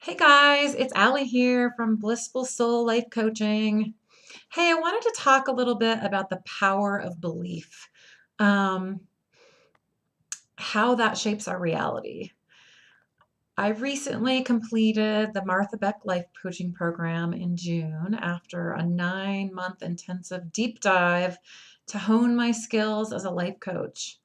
Hey guys, it's Allie here from Blissful Soul Life Coaching. Hey, I wanted to talk a little bit about the power of belief, um, how that shapes our reality. I recently completed the Martha Beck Life Coaching Program in June after a 9-month intensive deep dive to hone my skills as a life coach.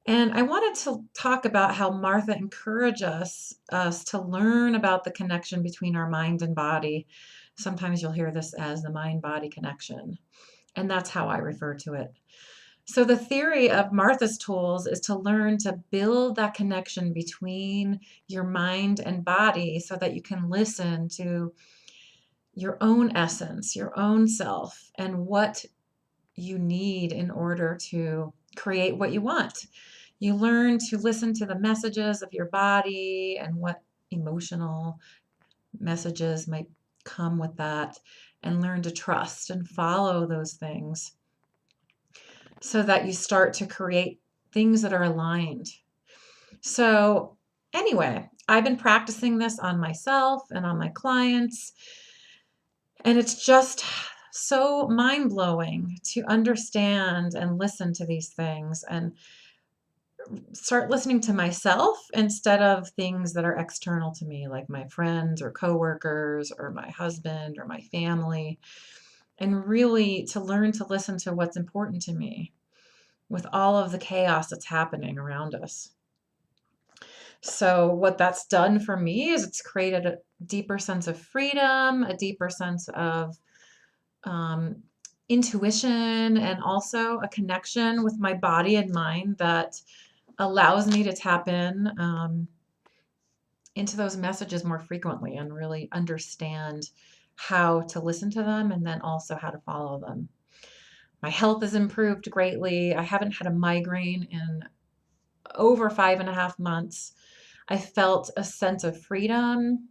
And I wanted to talk about how Martha encouraged us to learn about the connection between our mind and body. Sometimes you'll hear this as the mind-body connection, and that's how I refer to it. So the theory of Martha's tools is to learn to build that connection between your mind and body so that you can listen to your own essence, your own self, and what you need in order to create what you want. You learn to listen to the messages of your body and what emotional messages might come with that, and learn to trust and follow those things so that you start to create things that are aligned. So, anyway, I've been practicing this on myself and on my clients, and it's just so mind blowing to understand and listen to these things and start listening to myself instead of things that are external to me, like my friends or coworkers or my husband or my family, and really to learn to listen to what's important to me with all of the chaos that's happening around us. So, what that's done for me is it's created a deeper sense of freedom, a deeper sense of um, intuition, and also a connection with my body and mind that allows me to tap in into those messages more frequently and really understand how to listen to them and then also how to follow them. My health has improved greatly. I haven't had a migraine in over 5.5 months. I felt a sense of freedom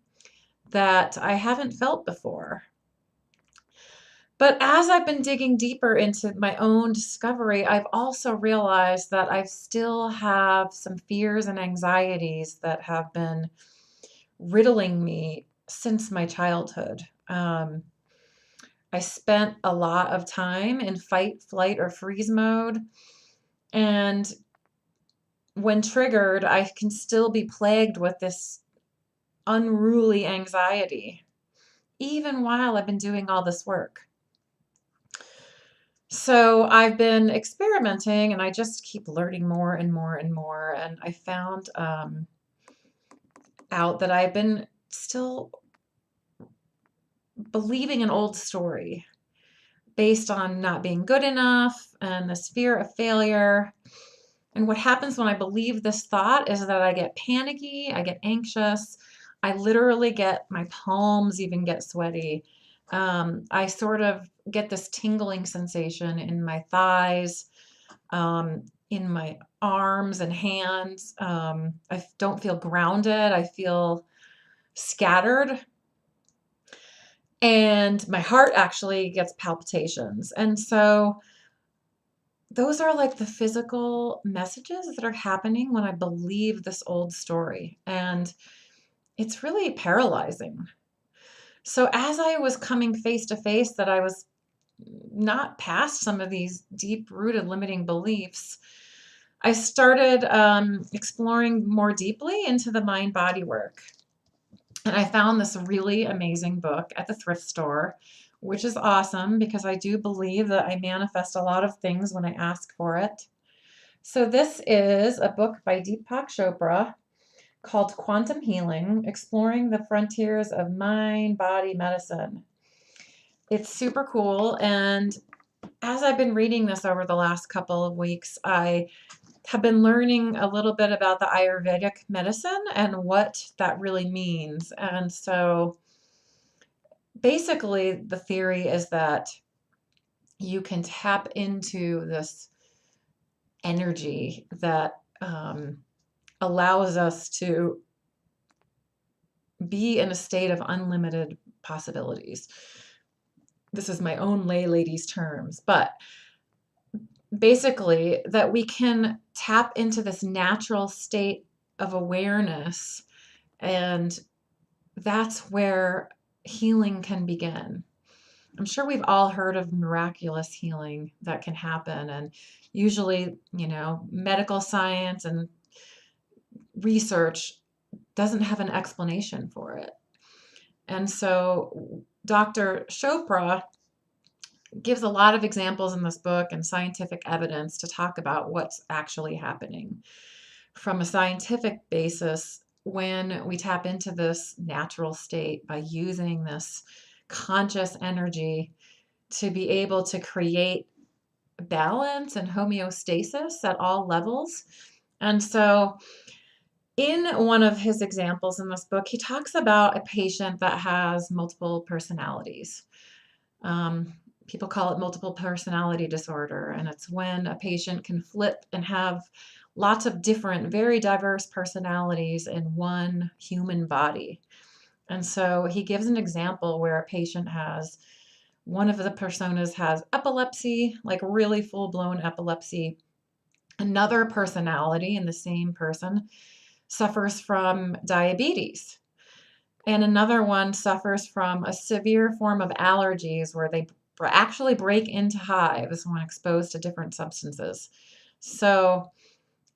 that I haven't felt before. But as I've been digging deeper into my own discovery, I've also realized that I still have some fears and anxieties that have been riddling me since my childhood. I spent a lot of time in fight, flight, or freeze mode. And when triggered, I can still be plagued with this unruly anxiety, even while I've been doing all this work. So I've been experimenting and I just keep learning more and more and more. And I found out that I've been still believing an old story based on not being good enough and this fear of failure. And what happens when I believe this thought is that I get panicky, I get anxious, I literally get my palms even get sweaty. I sort of get this tingling sensation in my thighs, in my arms and hands. I don't feel grounded, I feel scattered. And my heart actually gets palpitations. And so those are like the physical messages that are happening when I believe this old story. And it's really paralyzing. So as I was coming face to face that I was not past some of these deep rooted limiting beliefs, I started exploring more deeply into the mind body work. And I found this really amazing book at the thrift store, which is awesome because I do believe that I manifest a lot of things when I ask for it. So, this is a book by Deepak Chopra called Quantum Healing: Exploring the Frontiers of Mind Body Medicine. It's super cool. And as I've been reading this over the last couple of weeks, I have been learning a little bit about the Ayurvedic medicine and what that really means. And so, basically, the theory is that you can tap into this energy that allows us to be in a state of unlimited possibilities. This is my own lay lady's terms, but basically, that we can tap into this natural state of awareness and that's where healing can begin. I'm sure we've all heard of miraculous healing that can happen. And usually, medical science and research doesn't have an explanation for it. And so Dr. Chopra gives a lot of examples in this book and scientific evidence to talk about what's actually happening from a scientific basis when we tap into this natural state by using this conscious energy to be able to create balance and homeostasis at all levels. And so, in one of his examples in this book, he talks about a patient that has multiple personalities. Um, People call it multiple personality disorder, and it's when a patient can flip and have lots of different, very diverse personalities in one human body. And so he gives an example where a patient has one of the personas has epilepsy, like really full blown epilepsy. Another personality in the same person suffers from diabetes. And another one suffers from a severe form of allergies where they actually break into hives when exposed to different substances. So,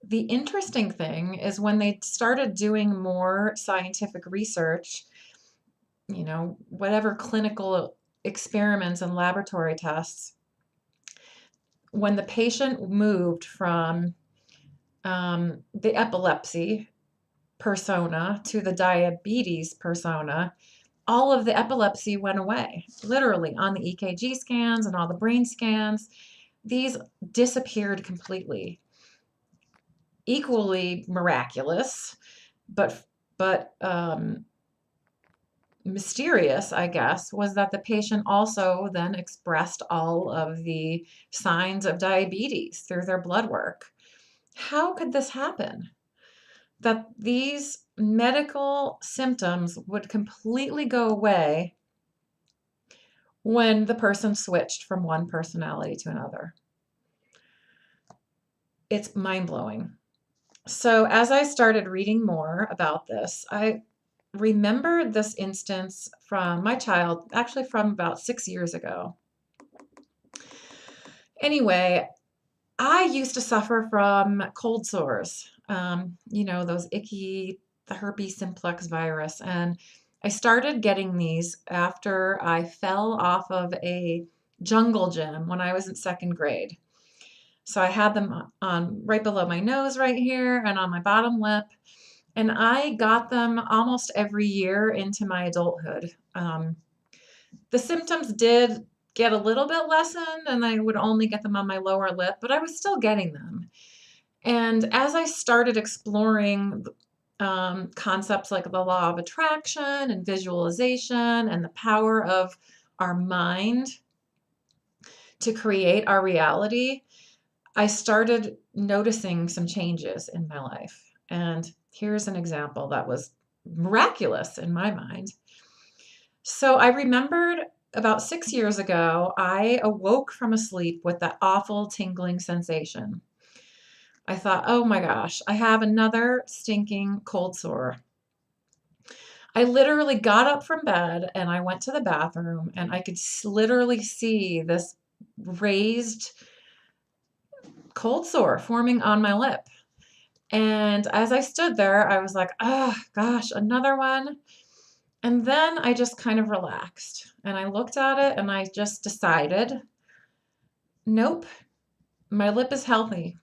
the interesting thing is when they started doing more scientific research, whatever clinical experiments and laboratory tests, when the patient moved from the epilepsy persona to the diabetes persona, all of the epilepsy went away, literally on the EKG scans and all the brain scans. These disappeared completely. Equally miraculous, but mysterious, I guess, was that the patient also then expressed all of the signs of diabetes through their blood work. How could this happen? That these medical symptoms would completely go away when the person switched from one personality to another. It's mind blowing. So, as I started reading more about this, I remembered this instance from my child, actually from about 6 years ago. Anyway, I used to suffer from cold sores, those icky, the herpes simplex virus. And I started getting these after I fell off of a jungle gym when I was in second grade. So I had them on right below my nose right here and on my bottom lip. And I got them almost every year into my adulthood. The symptoms did get a little bit lessened, and I would only get them on my lower lip, but I was still getting them. And as I started exploring concepts like the law of attraction and visualization and the power of our mind to create our reality, I started noticing some changes in my life. And here's an example that was miraculous in my mind. So I remembered about 6 years ago, I awoke from a sleep with that awful tingling sensation. I thought, oh my gosh, I have another stinking cold sore. I literally got up from bed and I went to the bathroom and I could literally see this raised cold sore forming on my lip. And as I stood there, I was like, oh gosh, another one. And then I just kind of relaxed and I looked at it and I just decided, nope, my lip is healthy.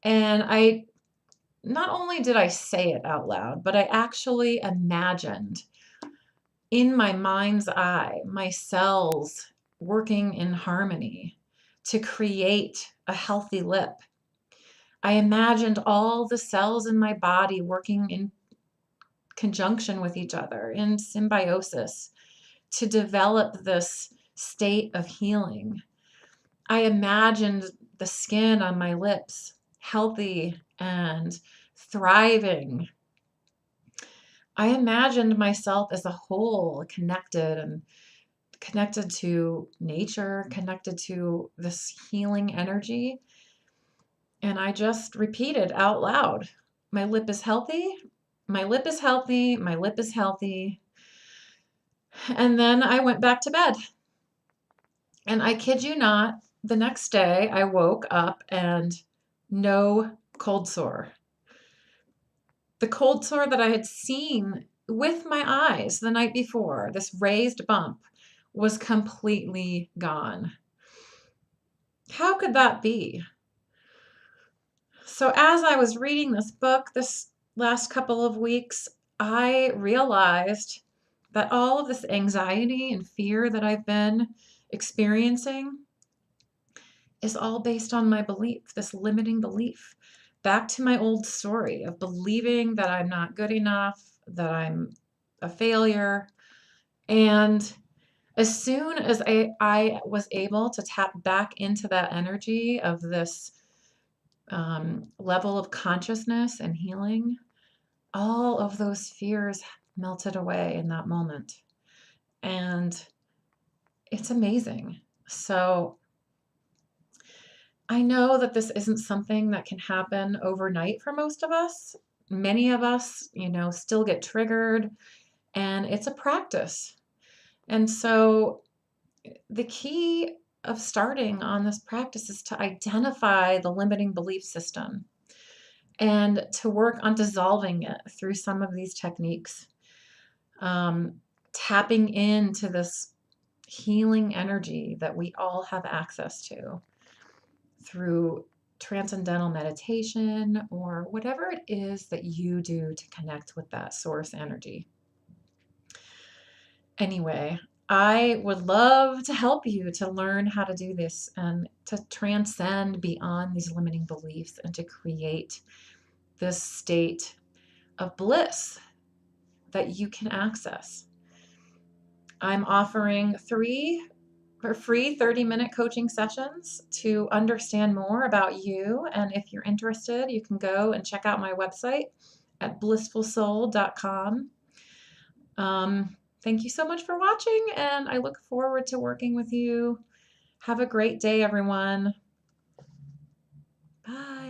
And I not only did I say it out loud, but I actually imagined in my mind's eye my cells working in harmony to create a healthy lip. I imagined all the cells in my body working in conjunction with each other, in symbiosis, to develop this state of healing. I imagined the skin on my lips healthy and thriving. I imagined myself as a whole, connected and connected to nature, connected to this healing energy. And I just repeated out loud, my lip is healthy, My lip is healthy, my lip is healthy. And then I went back to bed. And I kid you not, the next day I woke up and no cold sore. The cold sore that I had seen with my eyes the night before, this raised bump, was completely gone. How could that be? So, as I was reading this book this last couple of weeks, I realized that all of this anxiety and fear that I've been experiencing is all based on my belief, this limiting belief. Back to my old story of believing that I'm not good enough, that I'm a failure. And as soon as I was able to tap back into that energy of this level of consciousness and healing, all of those fears melted away in that moment. And it's amazing. So I know that this isn't something that can happen overnight for most of us. Many of us, still get triggered, and it's a practice. And so the key of starting on this practice is to identify the limiting belief system and to work on dissolving it through some of these techniques. Tapping into this healing energy that we all have access to through transcendental meditation or whatever it is that you do to connect with that source energy. Anyway, I would love to help you to learn how to do this and to transcend beyond these limiting beliefs and to create this state of bliss that you can access. I'm offering free 30-minute coaching sessions to understand more about you. And if you're interested, you can go and check out my website at blissfulsoul.com. Thank you so much for watching, and I look forward to working with you. Have a great day, everyone. Bye.